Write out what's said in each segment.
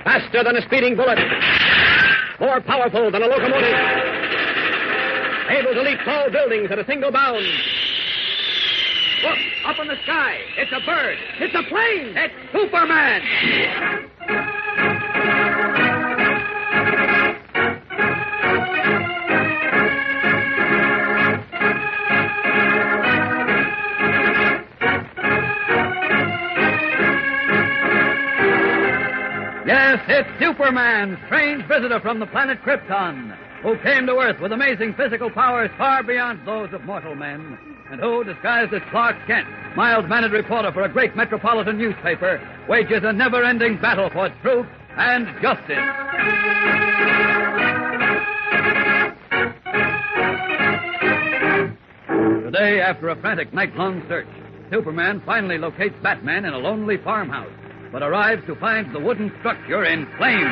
Faster than a speeding bullet. More powerful than a locomotive. Able to leap tall buildings at a single bound. Look, up in the sky. It's a bird. It's a plane. It's Superman. Yes, it's Superman, strange visitor from the planet Krypton, who came to Earth with amazing physical powers far beyond those of mortal men, and who, disguised as Clark Kent, mild-mannered reporter for a great metropolitan newspaper, wages a never-ending battle for truth and justice. Today, after a frantic night-long search, Superman finally locates Batman in a lonely farmhouse, but arrives to find the wooden structure in flames.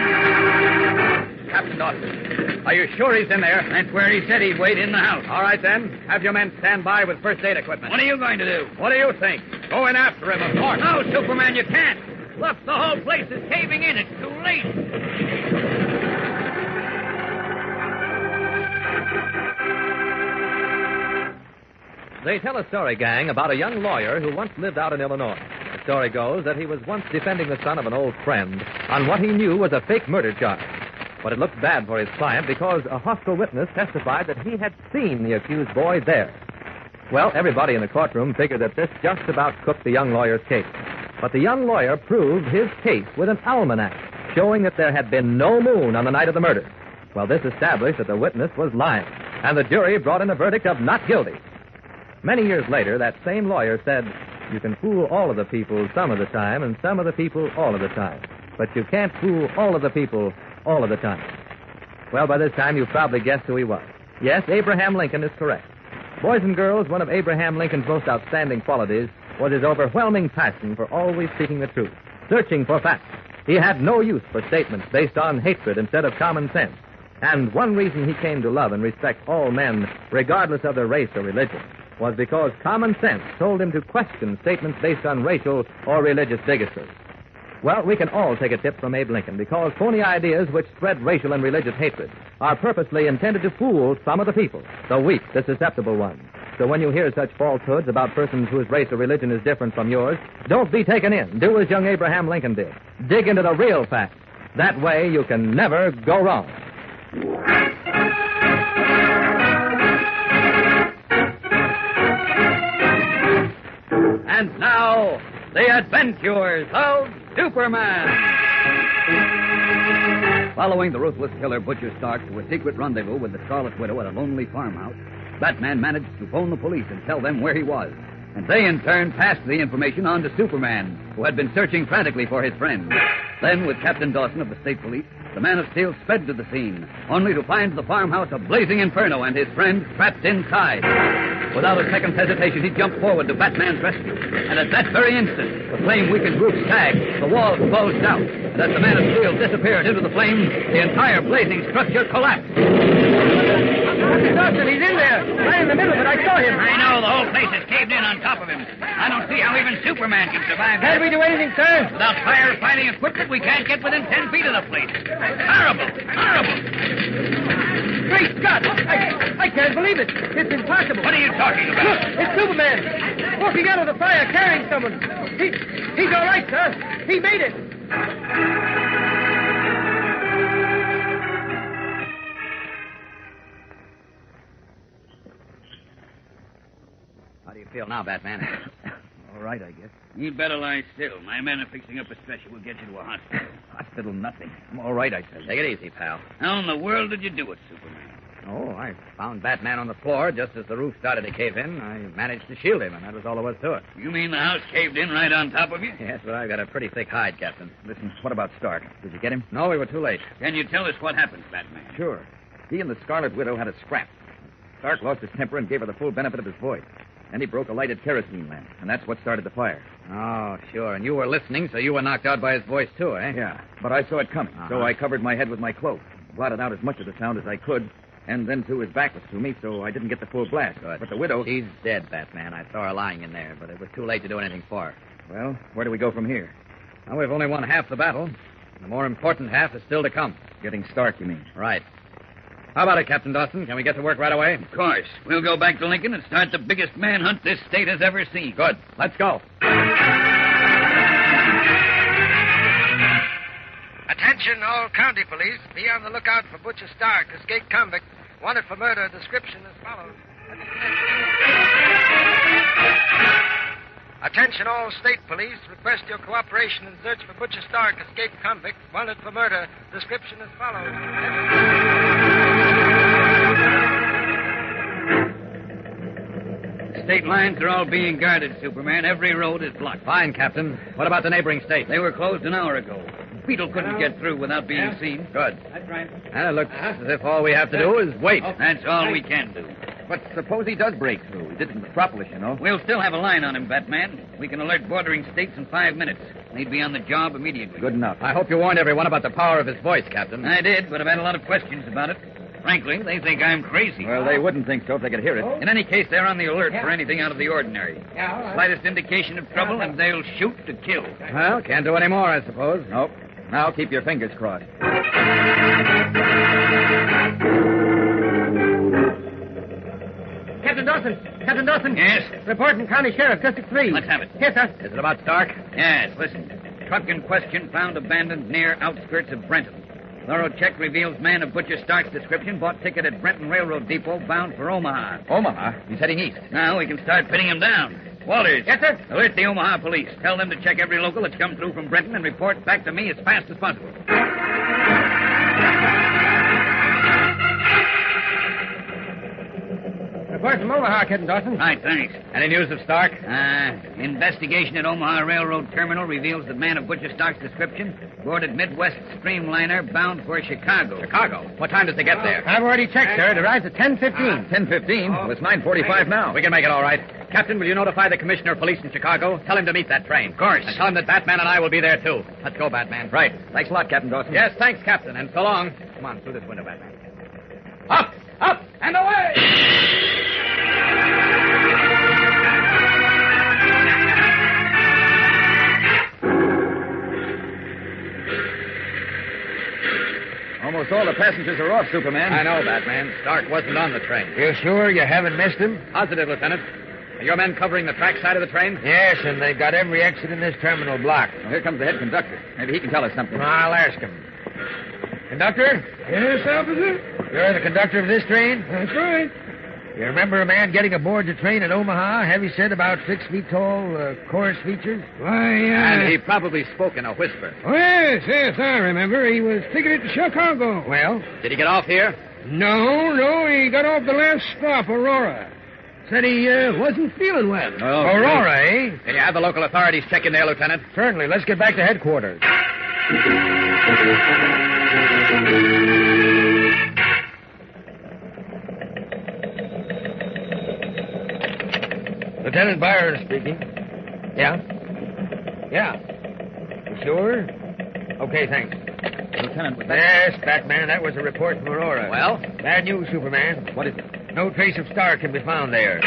Captain Dawson, are you sure he's in there? That's where he said he'd wait, in the house. All right, then. Have your men stand by with first aid equipment. What are you going to do? What do you think? Go in after him, of course. No, Superman, you can't. Look, the whole place is caving in. It's too late. They tell a story, gang, about a young lawyer who once lived out in Illinois. The story goes that he was once defending the son of an old friend on what he knew was a fake murder charge. But it looked bad for his client because a hostile witness testified that he had seen the accused boy there. Well, everybody in the courtroom figured that this just about cooked the young lawyer's case. But the young lawyer proved his case with an almanac, showing that there had been no moon on the night of the murder. Well, this established that the witness was lying, and the jury brought in a verdict of not guilty. Many years later, that same lawyer said, "You can fool all of the people some of the time and some of the people all of the time. But you can't fool all of the people all of the time." Well, by this time, you've probably guessed who he was. Yes, Abraham Lincoln is correct. Boys and girls, one of Abraham Lincoln's most outstanding qualities was his overwhelming passion for always seeking the truth, searching for facts. He had no use for statements based on hatred instead of common sense. And one reason he came to love and respect all men, regardless of their race or religion, was because common sense told him to question statements based on racial or religious bigotry. Well, we can all take a tip from Abe Lincoln because phony ideas which spread racial and religious hatred are purposely intended to fool some of the people, the weak, the susceptible ones. So when you hear such falsehoods about persons whose race or religion is different from yours, don't be taken in. Do as young Abraham Lincoln did. Dig into the real facts. That way you can never go wrong. And now, the adventures of Superman. Following the ruthless killer Butcher Stark to a secret rendezvous with the Scarlet Widow at a lonely farmhouse, Batman managed to phone the police and tell them where he was. And they, in turn, passed the information on to Superman, who had been searching frantically for his friend. Then, with Captain Dawson of the State Police, the Man of Steel sped to the scene, only to find the farmhouse a blazing inferno and his friend trapped inside. Without a second's hesitation, he jumped forward to Batman's rescue. And at that very instant, the flame-weakened roof sagged, the walls bulged out, and as the Man of Steel disappeared into the flames, the entire blazing structure collapsed. Mr. Dawson, he's in there. Right in the middle of it. I saw him. I know. The whole place is caved in on top of him. I don't see how even Superman can survive that. Can't we do anything, sir? Without firefighting equipment, we can't get within 10 feet of the place. Horrible. Horrible. Great Scott! I can't believe it. It's impossible. What are you talking about? Look, it's Superman. Walking out of the fire, carrying someone. He's all right, sir. He made it. How do you feel now, Batman? All right, I guess. You'd better lie still. My men are fixing up a stretcher. We'll get you to a hospital. Hospital, nothing. I'm all right, I said. Take it easy, pal. How in the world did you do it, Superman? Oh, I found Batman on the floor just as the roof started to cave in. I managed to shield him, and that was all there was to it. You mean the house caved in right on top of you? Yes, but I've got a pretty thick hide, Captain. Listen, what about Stark? Did you get him? No, we were too late. Can you tell us what happened, Batman? Sure. He and the Scarlet Widow had a scrap. Stark lost his temper and gave her the full benefit of his voice. Then he broke a lighted kerosene lamp, and that's what started the fire. Oh, sure. And you were listening, so you were knocked out by his voice, too, eh? Yeah, but I saw it coming, so I covered my head with my cloak, blotted out as much of the sound as I could, and then threw his back was to me, so I didn't get the full blast. Good. But the widow... She's dead, Batman. I saw her lying in there, but it was too late to do anything for her. Well, where do we go from here? Well, we've only won half the battle. The more important half is still to come. Getting Stark, you mean? Right. How about it, Captain Dawson? Can we get to work right away? Of course. We'll go back to Lincoln and start the biggest manhunt this state has ever seen. Good. Let's go. Attention, all county police. Be on the lookout for Butcher Stark, escaped convict, wanted for murder. Description as follows. Attention, all state police. Request your cooperation in search for Butcher Stark, escaped convict, wanted for murder. Description as follows. State lines are all being guarded, Superman. Every road is blocked. Fine, Captain. What about the neighboring states? They were closed an hour ago. Beetle couldn't get through without being seen. Good. That's right. And it looks as if all we have to do is wait. That's all we can do. But suppose he does break through. He did in Metropolis, you know. We'll still have a line on him, Batman. We can alert bordering states in 5 minutes. He'd be on the job immediately. Good enough. I hope you warned everyone about the power of his voice, Captain. I did, but I've had a lot of questions about it. Frankly, they think I'm crazy. Well, they wouldn't think so if they could hear it. In any case, they're on the alert for anything out of the ordinary. Slightest indication of trouble, and they'll shoot to kill. Well, can't do any more, I suppose. Nope. Now keep your fingers crossed. Captain Dawson. Captain Dawson. Yes? Reporting County Sheriff, District 3. Let's have it. Yes, sir. Is it about Stark? Yes, listen. Truck in question found abandoned near outskirts of Brenton. Thorough check reveals man of Butcher Stark's description bought ticket at Brenton Railroad Depot bound for Omaha. Omaha? He's heading east. Now we can start pinning him down. Walters. Yes, sir. Alert the Omaha police. Tell them to check every local that's come through from Brenton and report back to me as fast as possible. Report from Omaha, Captain Dawson. Right, thanks. Any news of Stark? Investigation at Omaha Railroad Terminal reveals that man of Butcher Stark's description boarded Midwest Streamliner bound for Chicago. Chicago. What time does it get there? I've already checked, sir. It arrives at 10:15. 10:15? Well, it's 9:45 now. We can make it all right. Captain, will you notify the Commissioner of Police in Chicago? Tell him to meet that train. Of course. And tell him that Batman and I will be there, too. Let's go, Batman. Right. Thanks a lot, Captain Dawson. Yes, thanks, Captain, and so long. Come on, through this window, Batman. Up, up, and away! Almost all the passengers are off, Superman. I know, Batman. Stark wasn't on the train. You sure you haven't missed him? Positive, Lieutenant. Are your men covering the track side of the train? Yes, and they've got every exit in this terminal blocked. Well, here comes the head conductor. Maybe he can tell us something. I'll ask him. Conductor? Yes, officer? You're the conductor of this train? That's right. You remember a man getting aboard the train at Omaha, heavy set, about 6 feet tall, coarse features? Why, And he probably spoke in a whisper. Oh, yes, I remember. He was ticketed to Chicago. Well? Did he get off here? No, he got off the last stop, Aurora. Said he wasn't feeling well. Oh, Aurora, eh? Can you have the local authorities check in there, Lieutenant? Certainly. Let's get back to headquarters. Lieutenant Byron speaking. Yeah? Yeah. You sure? Okay, thanks. Lieutenant, was that... Yes, Batman, that was a report from Aurora. Well? Bad news, Superman. What is it? No trace of Stark can be found there.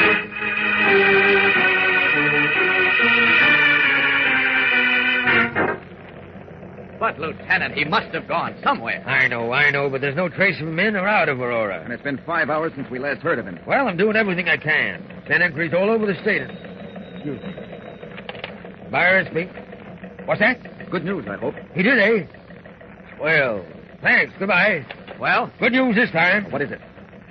But, Lieutenant, he must have gone somewhere. I know, but there's no trace of him in or out of Aurora. And it's been 5 hours since we last heard of him. Well, I'm doing everything I can. Send inquiries all over the state. Excuse me. Byron, speak. What's that? Good news, I hope. He did, eh? Well, thanks. Goodbye. Well? Good news this time. What is it?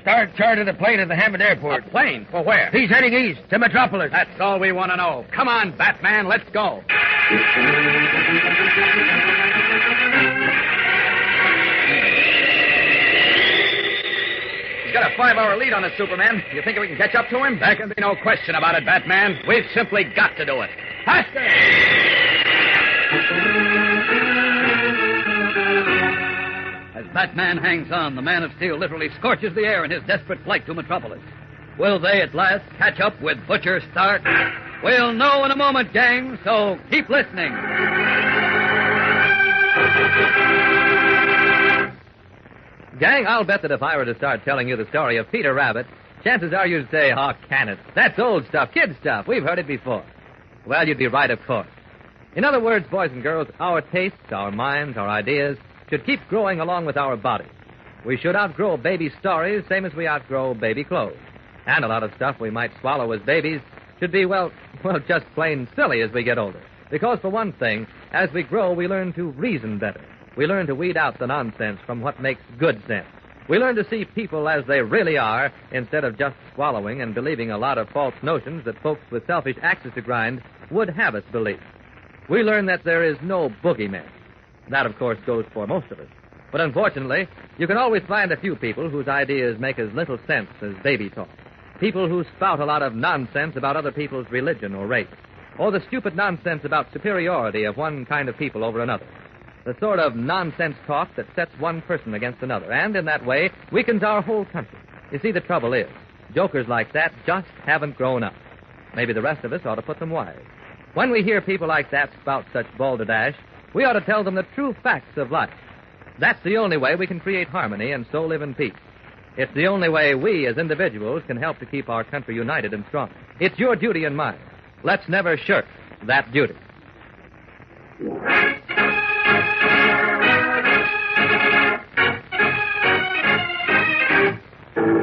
Stark chartered a plane at the Hammond A Airport. plane? For where? He's heading east to Metropolis. That's all we want to know. Come on, Batman, let's go. He's got a 5-hour lead on us, Superman. You think we can catch up to him? There can be no question about it, Batman. We've simply got to do it. Faster! As Batman hangs on, the Man of Steel literally scorches the air in his desperate flight to Metropolis. Will they at last catch up with Butcher Stark? We'll know in a moment, gang, so keep listening. Gang, I'll bet that if I were to start telling you the story of Peter Rabbit, chances are you'd say, oh, can it? That's old stuff, kid stuff. We've heard it before. Well, you'd be right, of course. In other words, boys and girls, our tastes, our minds, our ideas should keep growing along with our bodies. We should outgrow baby stories, same as we outgrow baby clothes. And a lot of stuff we might swallow as babies should be, well, just plain silly as we get older. Because, for one thing, as we grow, we learn to reason better. We learn to weed out the nonsense from what makes good sense. We learn to see people as they really are instead of just swallowing and believing a lot of false notions that folks with selfish axes to grind would have us believe. We learn that there is no boogeyman. That, of course, goes for most of us. But unfortunately, you can always find a few people whose ideas make as little sense as baby talk. People who spout a lot of nonsense about other people's religion or race, or the stupid nonsense about superiority of one kind of people over another. The sort of nonsense talk that sets one person against another, and in that way weakens our whole country. You see, the trouble is, jokers like that just haven't grown up. Maybe the rest of us ought to put them wise. When we hear people like that spout such balderdash, we ought to tell them the true facts of life. That's the only way we can create harmony and so live in peace. It's the only way we, as individuals, can help to keep our country united and strong. It's your duty and mine. Let's never shirk that duty.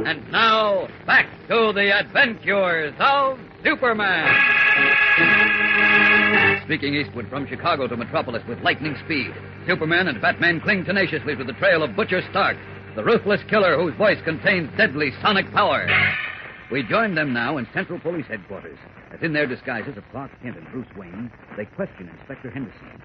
And now, back to the adventures of Superman. Streaking eastward from Chicago to Metropolis with lightning speed, Superman and Batman cling tenaciously to the trail of Butcher Stark, the ruthless killer whose voice contains deadly sonic power. We join them now in Central Police Headquarters, as in their disguises of Clark Kent and Bruce Wayne, they question Inspector Henderson.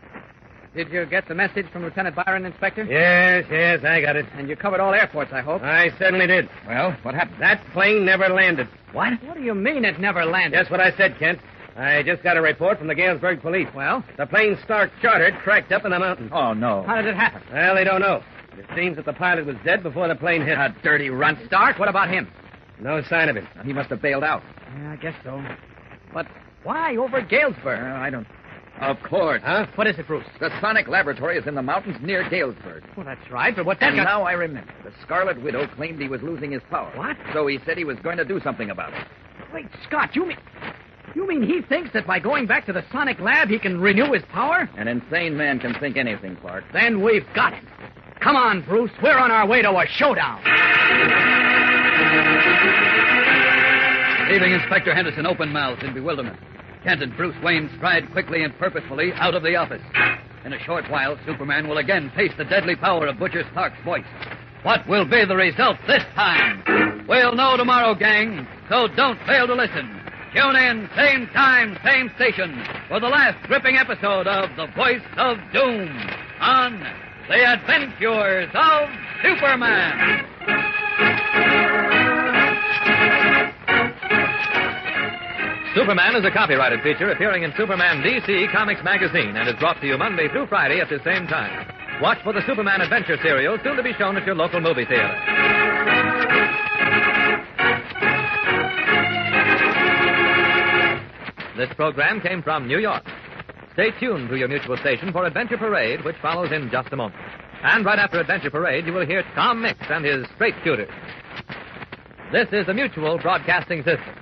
Did you get the message from Lieutenant Byron, Inspector? Yes, I got it. And you covered all airports, I hope. I certainly did. Well, what happened? That plane never landed. What? What do you mean it never landed? Just what I said, Kent. I just got a report from the Galesburg police. Well? The plane Stark chartered cracked up in the mountains. Oh, no. How did it happen? Well, they don't know. It seems that the pilot was dead before the plane hit. A dirty runt. Stark? What about him? No sign of him. He must have bailed out. Yeah, I guess so. But why over Galesburg? I don't... Of course. Huh? What is it, Bruce? The Sonic Laboratory is in the mountains near Galesburg. Well, that's right, but what that And got... now I remember. The Scarlet Widow claimed he was losing his power. What? So he said he was going to do something about it. Wait, Scott, you mean he thinks that by going back to the Sonic Lab he can renew his power? An insane man can think anything, Clark. Then we've got him. Come on, Bruce. We're on our way to a showdown. Leaving Inspector Henderson open-mouthed in bewilderment, Kent and Bruce Wayne stride quickly and purposefully out of the office. In a short while, Superman will again face the deadly power of Butcher Stark's voice. What will be the result this time? We'll know tomorrow, gang, so don't fail to listen. Tune in, same time, same station, for the last gripping episode of The Voice of Doom on The Adventures of Superman. Superman is a copyrighted feature appearing in Superman DC Comics Magazine and is brought to you Monday through Friday at the same time. Watch for the Superman Adventure serial, soon to be shown at your local movie theater. This program came from New York. Stay tuned to your mutual station for Adventure Parade, which follows in just a moment. And right after Adventure Parade, you will hear Tom Mix and his straight shooters. This is the Mutual Broadcasting System.